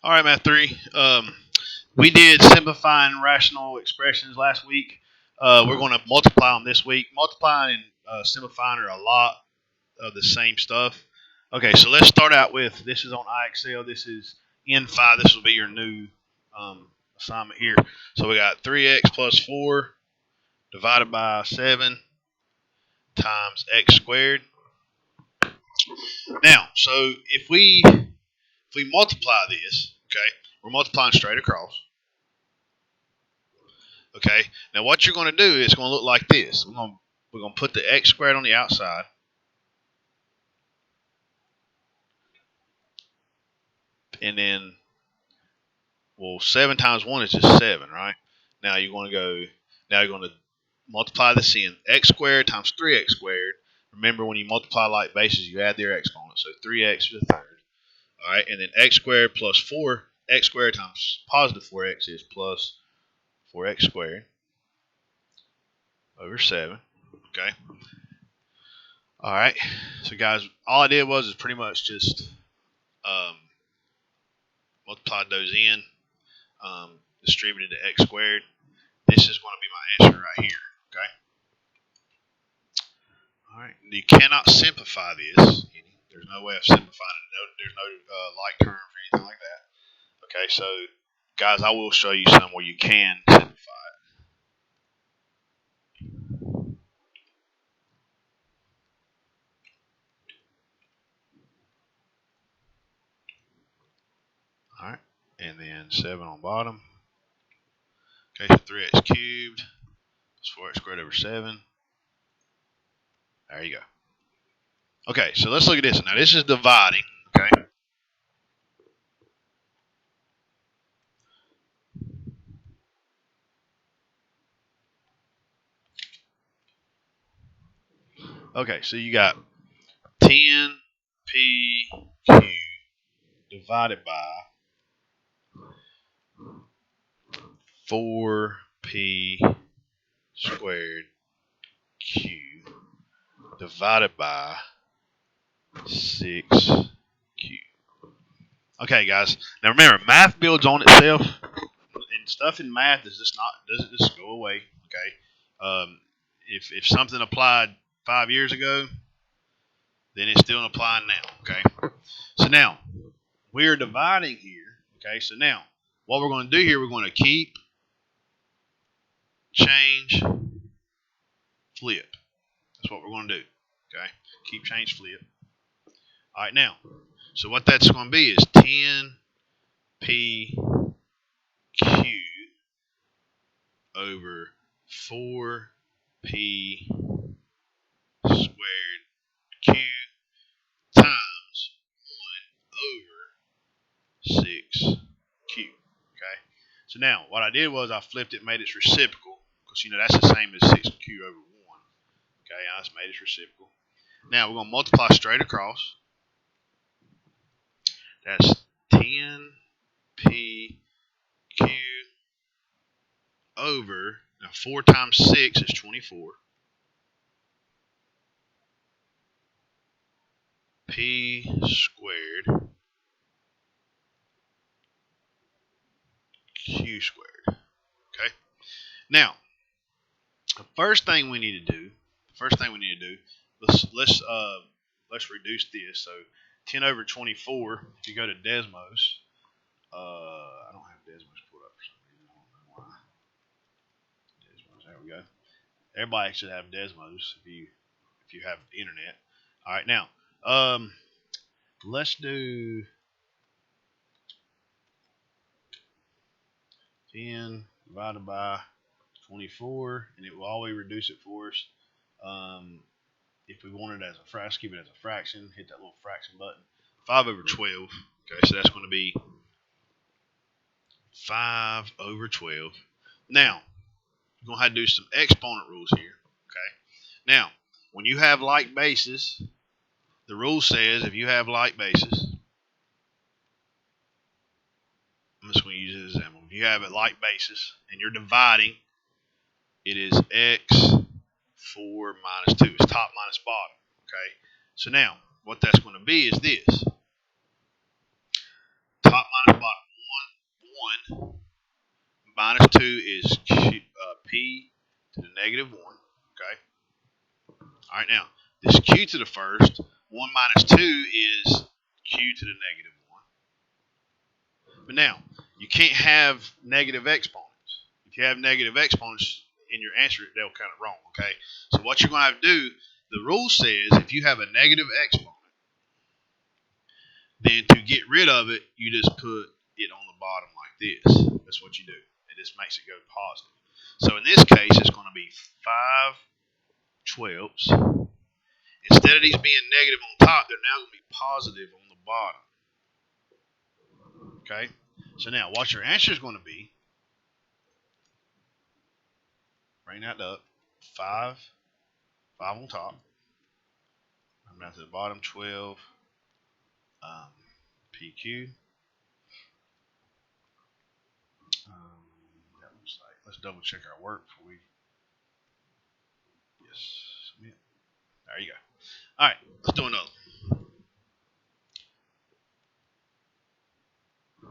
All right, Math 3. We did simplifying rational expressions last week. We're going to multiply them this week. Multiplying and simplifying are a lot of the same stuff. Okay, so let's start out with this is on IXL. This is N5. This will be your new assignment here. So we got 3x plus 4 divided by 7 times x squared. Now, so if we multiply this, okay, we're multiplying straight across. Okay. Now what you're going to do is going to look like this. We're going to put the x squared on the outside, and then 7 times 1 is just 7, right? Now you're going to go. Now you're going to multiply this in x squared times 3x squared. Remember, when you multiply like bases, you add their exponents. So 3x to the third. All right, and then x squared plus 4 x squared times positive 4x is plus 4x squared over 7. Okay. All right. So guys, all I did was pretty much just um, multiplied those in, distributed to x squared. This is going to be my answer right here. Okay. All right. You cannot simplify this. There's no way of simplifying it. There's no like terms or anything like that. Okay. So, guys, I will show you some where you can simplify it. All right. And then 7 on bottom. Okay. So 3x cubed is 4x squared over 7. There you go. Okay, so let's look at this. Now, this is dividing, okay? Okay, so you got 10p cubed divided by 4p squared cubed divided by 6 cubed. Okay, guys. Now remember, math builds on itself, and stuff in math doesn't just go away. Okay, if something applied 5 years ago, then it's still applying now. Okay, so now we are dividing here. Okay, so now what we're going to do here, we're going to keep, change, flip. That's what we're going to do. Okay, keep, change, flip. All right, now, so what that's going to be is 10p cubed over 4p squared cubed times 1 over 6 cubed. Okay, so now what I did was I flipped it, made its reciprocal, because that's the same as 6 cubed over 1. Okay, I just made its reciprocal. Now we're going to multiply straight across. That's 10p cubed over, now 4 times 6 is 24. P squared Q squared. Okay. Now, the first thing we need to do, let's reduce this. So 10 over 24. If you go to Desmos, I don't have Desmos pulled up for some reason. I don't know why. Desmos. There we go. Everybody should have Desmos if you have the internet. All right, now let's do 10 divided by 24, and it will always reduce it for us. If we want it as a fraction, keep it as a fraction, hit that little fraction button. 5 over 12. Okay, so that's going to be 5 over 12. Now, you're going to have to do some exponent rules here. Okay. Now, when you have like bases, the rule says if you have like bases, I'm just going to use it as an example. If you have a like basis and you're dividing, it is x4 minus 2. It's top minus bottom. Okay. So now, what that's going to be is this. Top minus bottom. 1 minus 2 is p to the negative 1. Okay. All right, now this q to the first, 1 minus 2 is q to the negative 1. But now, you can't have negative exponents. If you have negative exponents in your answer, they'll count it wrong, okay? So what you're going to have to do, the rule says if you have a negative exponent, then to get rid of it, you just put it on the bottom like this. That's what you do. It just makes it go positive. So in this case, it's going to be 5/12. Instead of these being negative on top, they're now going to be positive on the bottom. Okay? So now what your answer is going to be, bring that up, 5 on top. I'm down to the bottom, 12 PQ. That looks like, let's double check our work before we, yes, submit. There you go. All right, let's do another.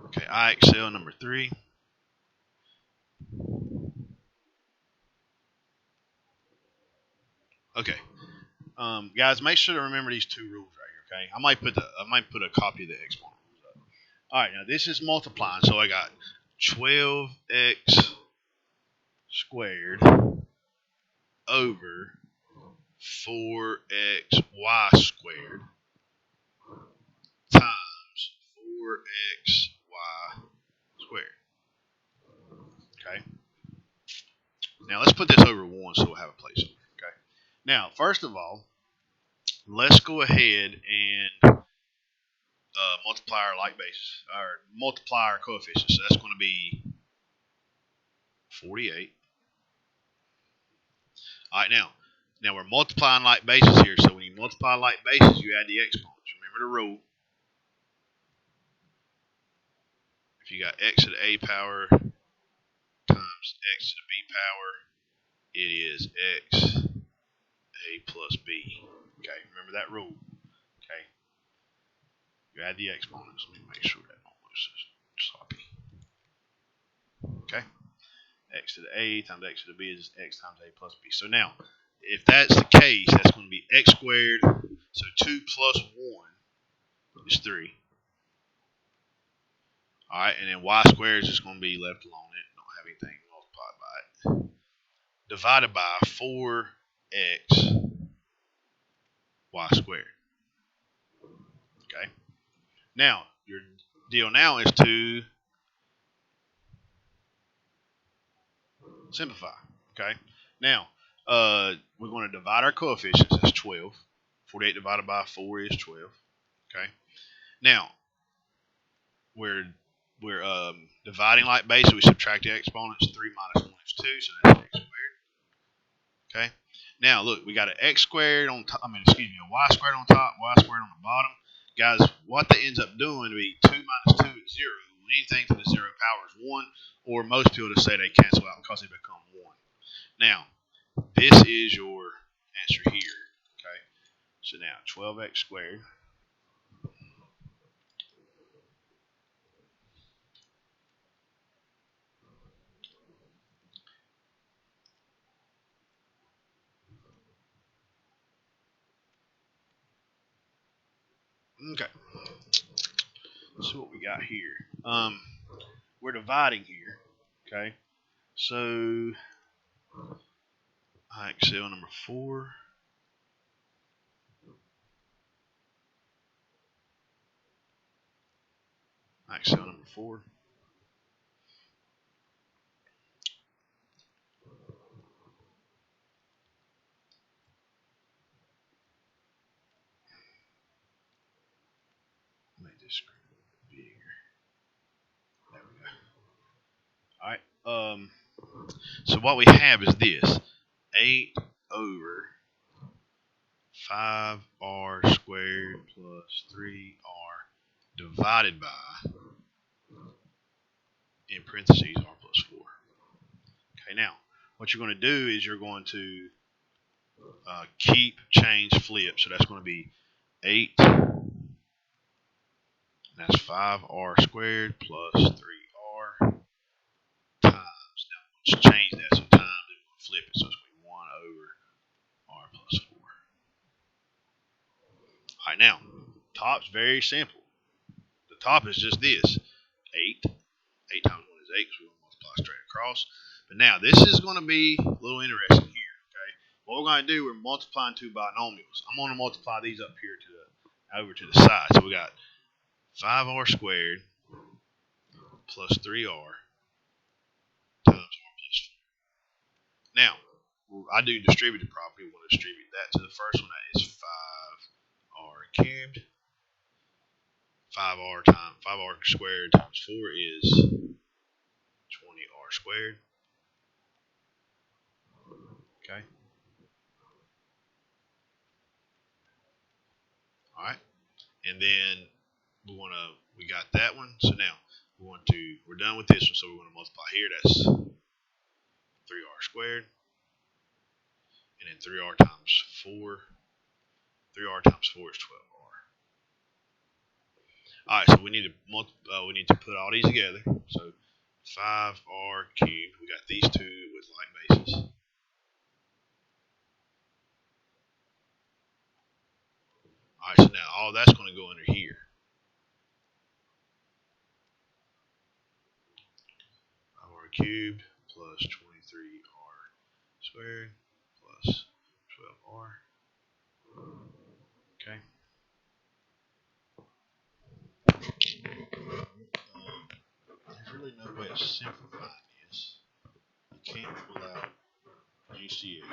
Okay, IXL number 3. Okay, guys, make sure to remember these two rules right here. Okay, I might put a copy of the exponent rules up. All right, now this is multiplying, so I got 12x squared over 4xy squared times 4xy squared. Okay. Now let's put this over 1 so we'll have a placeholder. Okay. Now, first of all, let's go ahead and multiply our like basis, or multiply our coefficients. So that's going to be 48. All right, now we're multiplying like bases here. So when you multiply like bases, you add the exponents. Remember the rule. If you got x to the a power times x to the b power, it is x a plus b. Okay, remember that rule. Okay, you add the exponents. Let me make sure that don't look sloppy. Okay, x to the a times x to the b is x times a plus b. So now, if that's the case, that's going to be x squared. So 2 plus 1 is 3. All right, and then y squared is just going to be left alone. It don't have anything multiplied by it. Divided by 4x y squared. Okay. Now, your deal now is to simplify. Okay. Now, we're going to divide our coefficients. That's 12. 48 divided by 4 is 12. Okay. Now, we're dividing like base, so we subtract the exponents. 3 minus 1 is 2, so that's x squared. Okay. Now, look, we got an x squared on top. A y squared on top, y squared on the bottom. Guys, what that ends up doing would be 2 minus 2 is 0. Anything to the 0 power is 1, or most people just say they cancel out because they become 1. Now, this is your answer here. Okay. So now, 12x squared. Okay. Let's see what we got here. We're dividing here. Okay. So IXL number 4. IXL number 4. Make this screen bigger. There we go. All right. So what we have is this: 8 over 5r squared plus 3r divided by, in parentheses, r plus 4. Okay, now what you're going to do is you're going to keep, change, flip. So that's going to be 8. That's 5r squared plus 3r just change that so times it will flip it. So it's going to be 1 over r plus 4. All right, now, top's very simple. The top is just this 8. 8 times 1 is 8 because we want to multiply straight across. But now, this is going to be a little interesting here. Okay, what we're going to do, we're multiplying two binomials. I'm going to multiply these up here over to the side. So we got 5r squared plus 3r times r plus 4. Now, I do distributive property. We want to distribute that to the first one. That is 5r cubed. 5r squared times 4 is 20r squared. Okay. All right. And then we got that one. So now we're done with this one. So we want to multiply here. That's 3r squared. And then 3r times 4. 3r times 4 is 12r. All right. So we need to put all these together. So 5r cubed. We got these two with like bases. All right. So now all that's going to go under here. 5r cubed plus 23r squared plus 12r. Okay. There's really no way of simplifying this. You can't pull out GCF.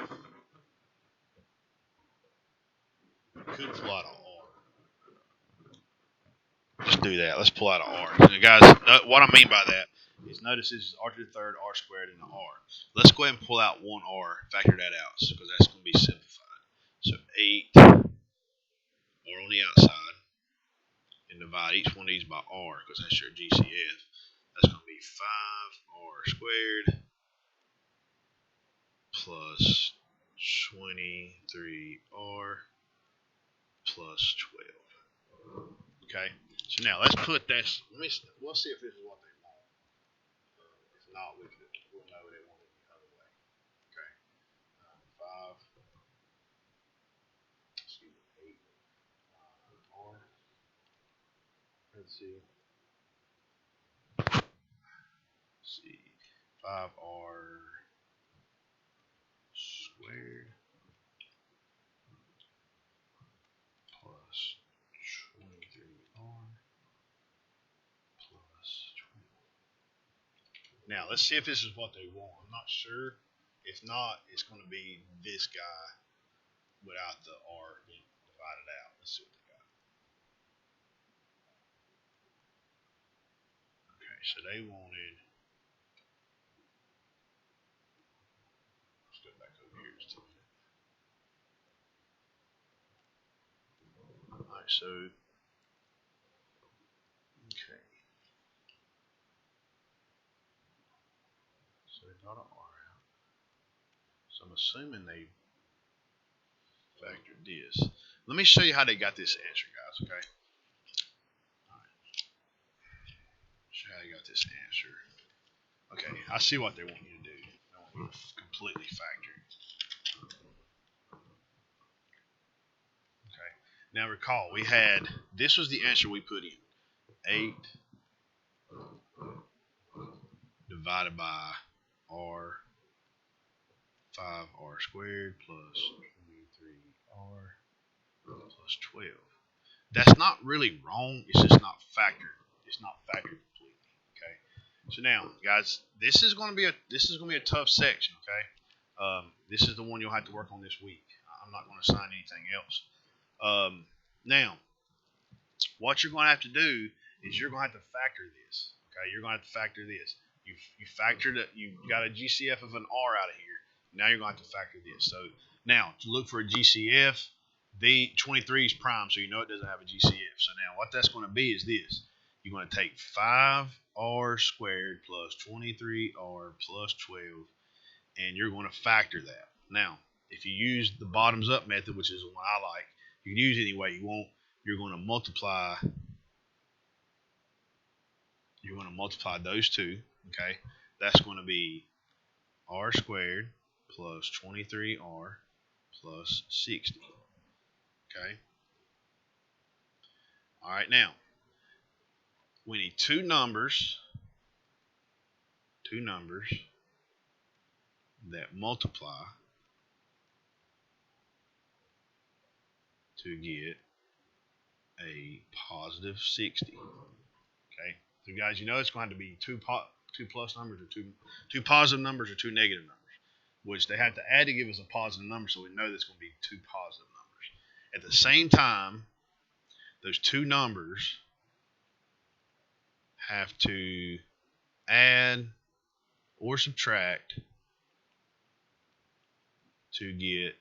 You could pull out an R. Let's do that. Let's pull out an R. Now, guys, what I mean by that is notice this is r to the third, r squared, and an R. Let's go ahead and pull out one R, factor that out, because that's going to be simplified. So 8 R on the outside, and divide each one of these by R, because that's your GCF. That's going to be 5R squared plus 23R plus 12. Okay, so now let's put this. We'll see if this is what they want. If not, we'll know they want it the other way. Okay, 5. Excuse me, 8 R. Let's see. 5R squared plus 23R plus 12. Now, let's see if this is what they want. I'm not sure. If not, it's going to be this guy without the R being divided out. Let's see what they got. Okay, so they wanted. Let's go back over here just a minute. Alright, so. Okay. So they got an R out. So I'm assuming they factored this. Let me show you how they got this answer, guys, okay? Show you how they got this answer. Okay, I see what they want you to do. They want you to completely factor. Okay, now recall, this was the answer we put in. 8 divided by R, 5R squared plus 23R plus 12. That's not really wrong. It's just not factored. It's not factored completely. Okay. So now, guys, this is going to be a tough section. Okay. This is the one you'll have to work on this week. I'm not going to assign anything else. Now, what you're going to have to do is you're going to have to factor this. Okay. You're going to have to factor this. You factored it. You got a GCF of an R out of here. Now you're going to have to factor this. So now to look for a GCF. The 23 is prime, so you know it doesn't have a GCF. So now what that's going to be is this. You're going to take 5R squared plus 23R plus 12, and you're going to factor that. Now, if you use the bottoms up method, which is the one I like, you can use it any way you want. You're going to multiply those two. Okay, that's going to be r squared plus 23r plus 60. Okay. All right, now we need two numbers that multiply to get a positive 60. Okay. So guys, you know it's going to be two plus numbers or two positive numbers or two negative numbers, which they have to add to give us a positive number, so we know that's going to be two positive numbers. At the same time, those two numbers have to add or subtract to get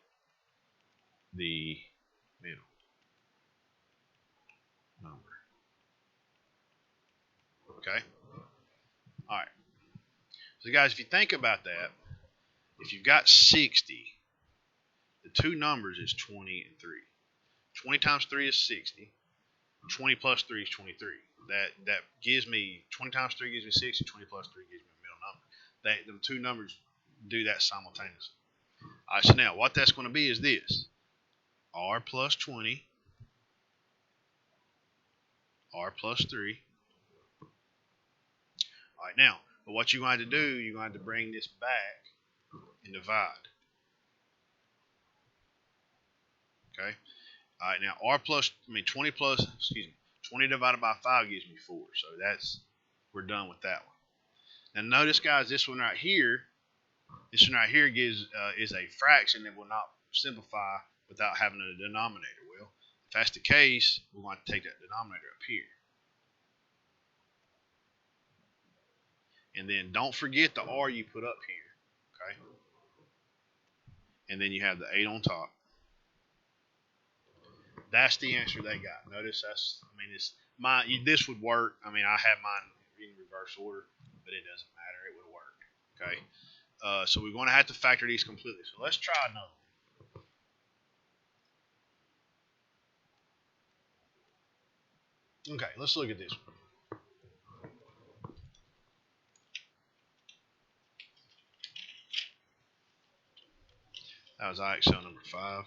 the middle number. Okay? All right. So, guys, if you think about that, if you've got 60, the two numbers is 20 and 3. 20 times 3 is 60. 20 plus 3 is 23. That gives me 20 times 3 gives me 60. 20 plus 3 gives me a middle number. The two numbers do that simultaneously. All right, so now what that's going to be is this: r plus 20, r plus 3. All right, now, but what you're going to do, you're going to bring this back and divide. Okay. All right, now 20 plus, 20 divided by 5 gives me 4. So we're done with that one. Now notice, guys, this one right here gives is a fraction that will not simplify without having a denominator. Well, if that's the case, we're going to take that denominator up here. And then don't forget the r you put up here. Okay. And then you have the 8 on top. That's the answer they got. Notice this would work. I mean, I have mine in reverse order, but it doesn't matter. It would work. Okay. So we're going to have to factor these completely. So let's try another one. Okay, let's look at this one. That was IXL number 5.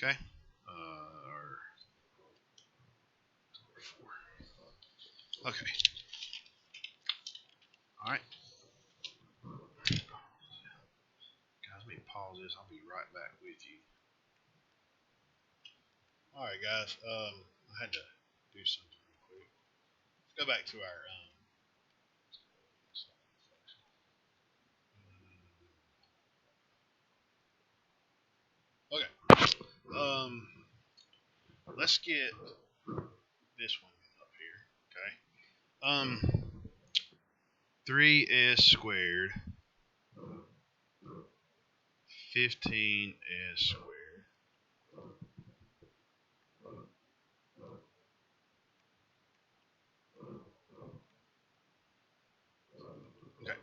Okay. Or 4. Okay. All right. Guys, let me pause this. I'll be right back with you. All right, guys. I had to do something real quick. Let's go back to our okay. Let's get this one up here. Okay. 3s squared, 15s squared. Okay.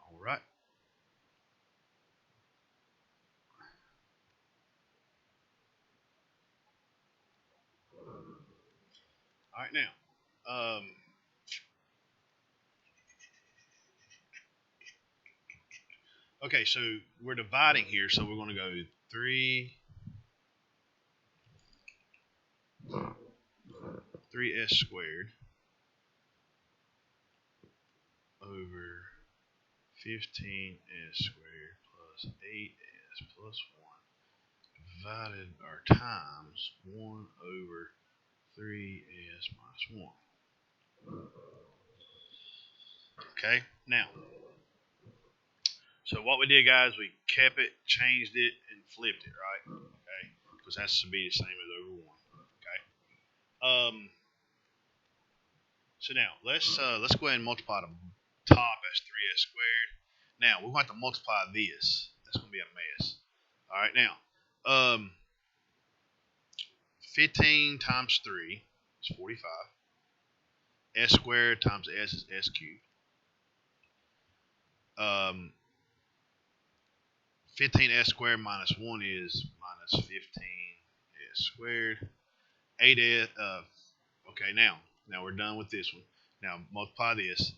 All right. All right, now. Okay, so we're dividing here, so we're going to go 3s squared over 15s squared plus 8s plus 1 divided or times 1 over 3s minus 1. Okay, now, so what we did, guys, we kept it, changed it, and flipped it, right? Okay, because that's to be the same as over 1. Okay. So now let's go ahead and multiply the top as 3s squared. Now we're going to multiply this. That's going to be a mess. All right, now 15 times 3 is 45. S squared times s is s cubed. 15s squared minus 1 is minus 15s squared. 8s, okay, now we're done with this one. Now multiply this.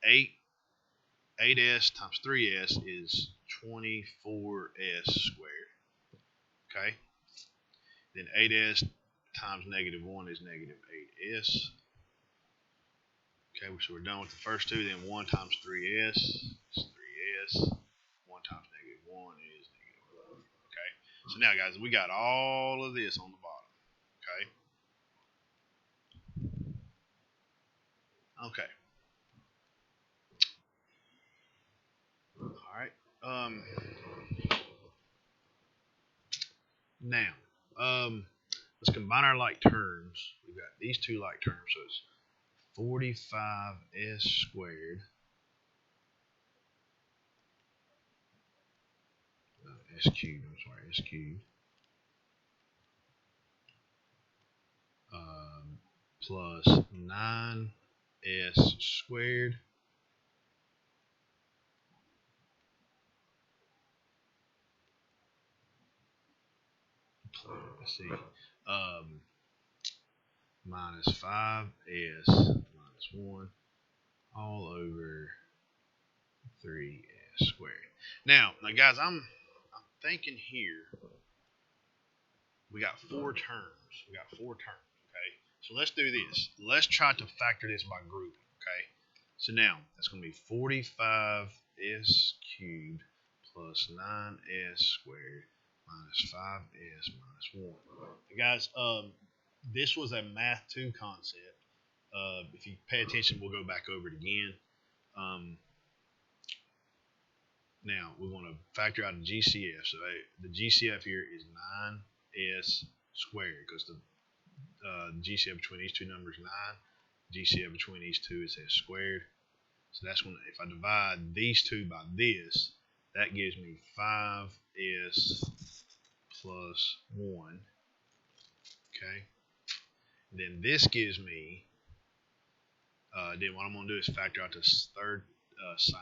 8s times 3s is 24s squared. Okay? Then 8s times negative 1 is negative 8s. Okay, so we're done with the first two. Then 1 times 3s is 3s. 1 times negative 1 is negative 11. Okay, so now, guys, we got all of this on the bottom. Okay. All right. Now, let's combine our like terms. We've got these two like terms, so it's 45s squared. S cubed. I'm sorry, S cubed. Plus 9s squared. Let's see. Minus 5s minus 1 all over 3s squared. Now, guys, I'm thinking here we got four terms. Okay, so let's do this. Let's try to factor this by grouping. Okay, so now that's going to be 45s cubed plus 9s squared minus 5s minus 1. Guys, this was a Math 2 concept. If you pay attention, we'll go back over it again. Now we're going to factor out the GCF. So the GCF here is 9s squared because the GCF between these two numbers is 9. GCF between these two is s squared. So that's when, if I divide these two by this, that gives me 5s plus 1. Okay. And then this gives me, then what I'm going to do is factor out this third sign.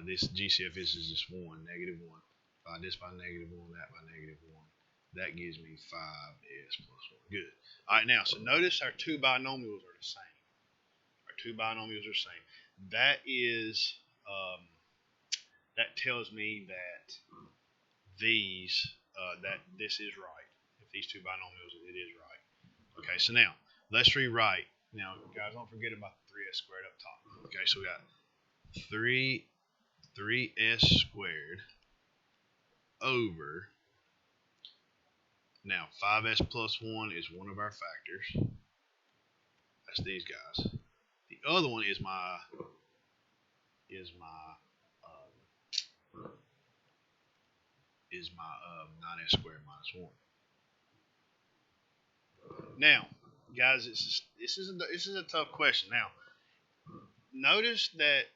This GCF is just 1, negative 1. Divide this by negative 1, that by negative 1. That gives me 5s plus 1. Good. All right, now, so notice our two binomials are the same. That is, that tells me that that this is right. If these two binomials, it is right. Okay, so now, let's rewrite. Now, guys, don't forget about the 3s squared up top. Okay, so we got 3s squared over, now 5s plus 1 is one of our factors. That's these guys. The other one is my 9s squared minus 1. Now, guys, this is a tough question. Now, notice that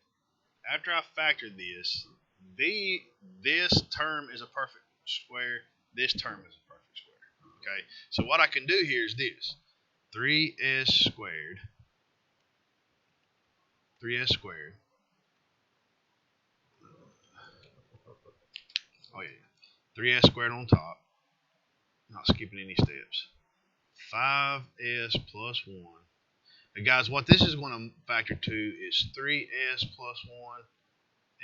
after I factored this, this term is a perfect square. This term is a perfect square. Okay, so what I can do here is this: 3s squared. 3s squared. Oh yeah, 3s squared on top. Not skipping any steps. 5s plus 1. Now, guys, what this is going to factor to is 3s plus 1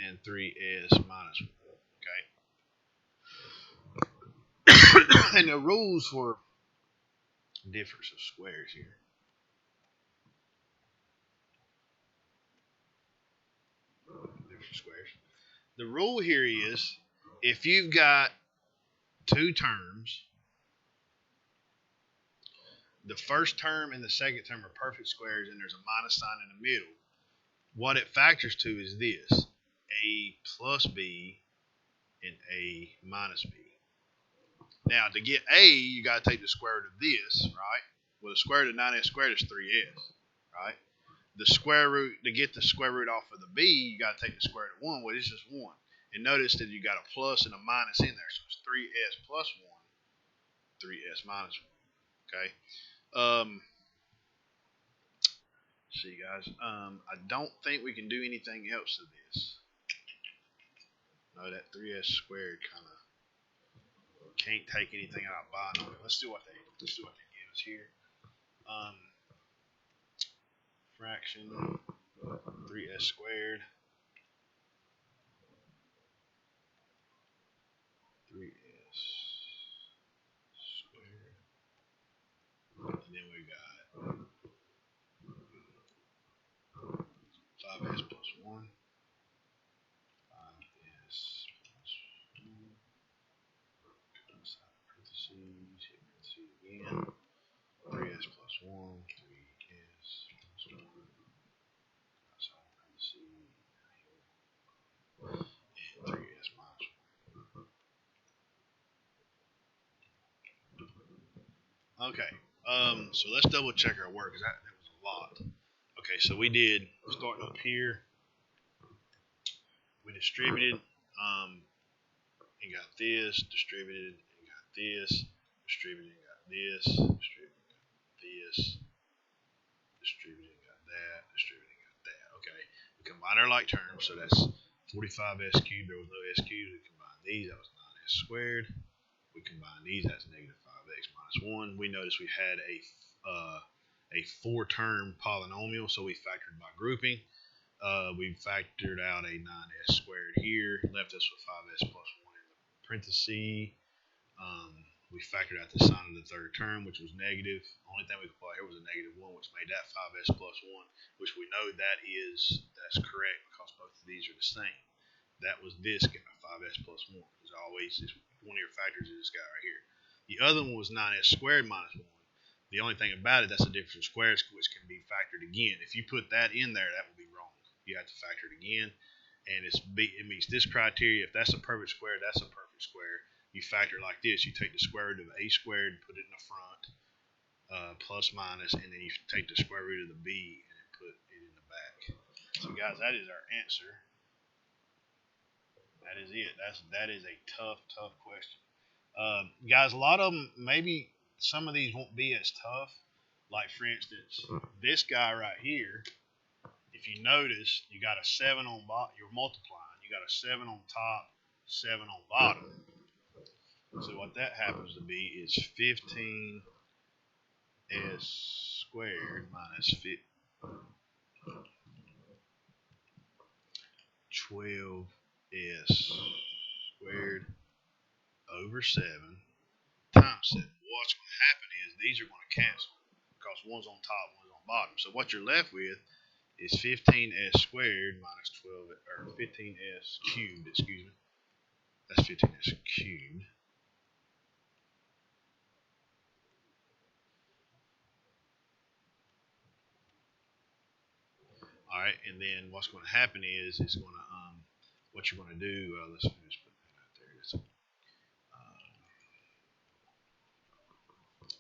and 3s minus 1. Okay? And the rules for difference of squares here. Difference of squares. The rule here is if you've got two terms, the first term and the second term are perfect squares and there's a minus sign in the middle, what it factors to is this: a plus b and a minus b. Now, to get a, you got to take the square root of this, right? Well, the square root of 9s squared is 3s, right? The square root, to get the square root off of the b, you got to take the square root of 1. Well, it's just 1. And notice that you got a plus and a minus in there. So it's 3s plus 1, 3s minus 1. Okay? See, guys. I don't think we can do anything else to this. No, that 3s squared kind of can't take anything out of binomial. Let's do what they give us here. Fraction 3s squared. 3s squared. And then we got 5s plus 1. 5s plus 1. Outside parentheses. Hit parentheses again. 3s plus 1. 3s plus 1. Outside parentheses. And 3s minus 1. Okay. So let's double check our work because that was a lot. Okay, so we did starting up here. We distributed and got this, distributed and got this, distributed and got this, distributed and got this, distributed and got that, distributed and got that. Okay, we combine our like terms, so that's 45s cubed. There was no s cubed. We combine these. That was 9s squared. We combine these. That's negative 5x minus 1. We noticed we had a 4-term polynomial, so we factored by grouping. We factored out a 9s squared here, left us with 5s plus 1 in the parenthesis. We factored out the sign of the third term, which was negative. Only thing we could put here was a negative 1, which made that 5s plus 1, which we know that's correct because both of these are the same. That was this guy, 5s plus 1. As always, one of your factors is this guy right here. The other one was 9s squared minus 1. The only thing about it, that's a difference in squares, which can be factored again. If you put that in there, that would be wrong. You have to factor it again, and it meets this criteria. If that's a perfect square, that's a perfect square. You factor it like this. You take the square root of a squared and put it in the front, plus minus, and then you take the square root of the b and put it in the back. So guys, that is our answer. That is it. That is a tough question. Guys, a lot of them, maybe some of these won't be as tough. Like for instance, this guy right here. If you notice, you got a 7 on bottom. You're multiplying. You got a 7 on top, 7 on bottom. So what that happens to be is 15s squared minus 12s squared over 7 times 7. What's going to happen is these are going to cancel because one's on top, one's on bottom. So what you're left with is 15s squared minus 12, or 15s cubed, excuse me. That's 15s cubed. All right, and then what's going to happen is it's going to what you're going to do. Let's just put that out there.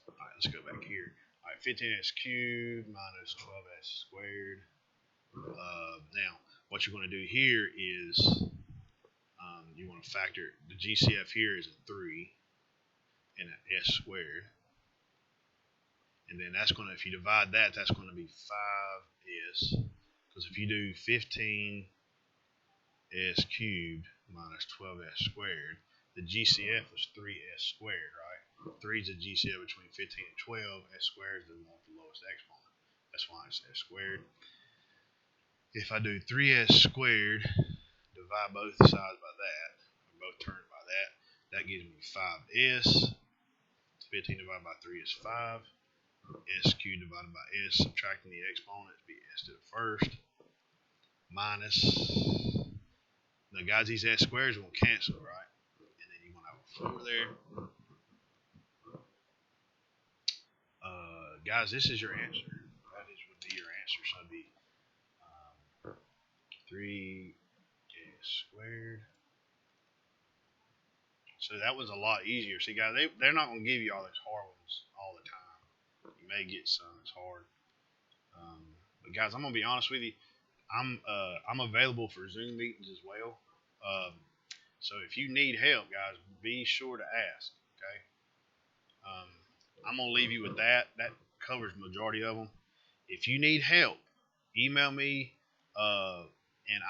All right, let's go back here. All right, 15s cubed minus 12s squared. Now, what you're going to do here is you want to factor the GCF here is a 3 and an s squared. And then that's going to, if you divide that, that's going to be 5s. Because if you do 15s cubed minus 12s squared, the GCF was 3s squared, right? 3 is the GCF between 15 and 12. S squared is the lowest exponent. That's why it's s squared. If I do 3s squared, divide both sides by that, or both terms by that, that gives me 5s. 15 divided by 3 is 5. S cubed divided by s, subtracting the exponent, be s to the first, minus. Now, guys, these s squares will cancel, right? And then you're going to have a 4 there. Guys, this is your answer. That would be your answer. So it'd be 3s squared. So that was a lot easier. See, guys, they're not going to give you all those hard ones all the time. You may get some that's hard. But guys, I'm gonna be honest with you. I'm available for Zoom meetings as well. So if you need help, guys, be sure to ask. Okay. I'm gonna leave you with that. That covers the majority of them. If you need help, email me. And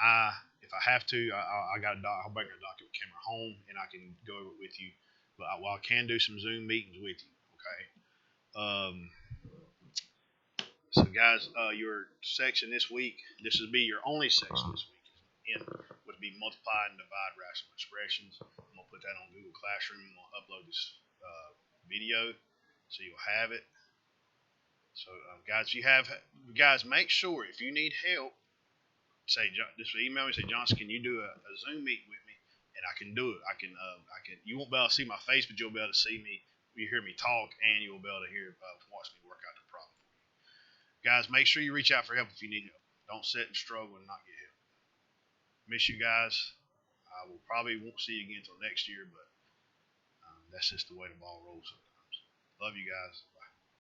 If I have to, I got a doc. I'll bring a document camera home and I can go over it with you. But I can do some Zoom meetings with you. Okay. So guys, your section this week. This would be your only section this week. In would be multiply and divide rational expressions. I'm gonna put that on Google Classroom. I'm gonna upload this video so you'll have it. So guys, if you have guys, make sure if you need help, say just email me. Say Johnson, can you do a Zoom meet with me? And I can do it. I can. You won't be able to see my face, but you'll be able to see me. You hear me talk, and you'll be able to hear watch me work out the problem. Guys, make sure you reach out for help if you need help. Don't sit and struggle and not get help. Miss you guys. I will probably won't see you again until next year, but that's just the way the ball rolls sometimes. Love you guys.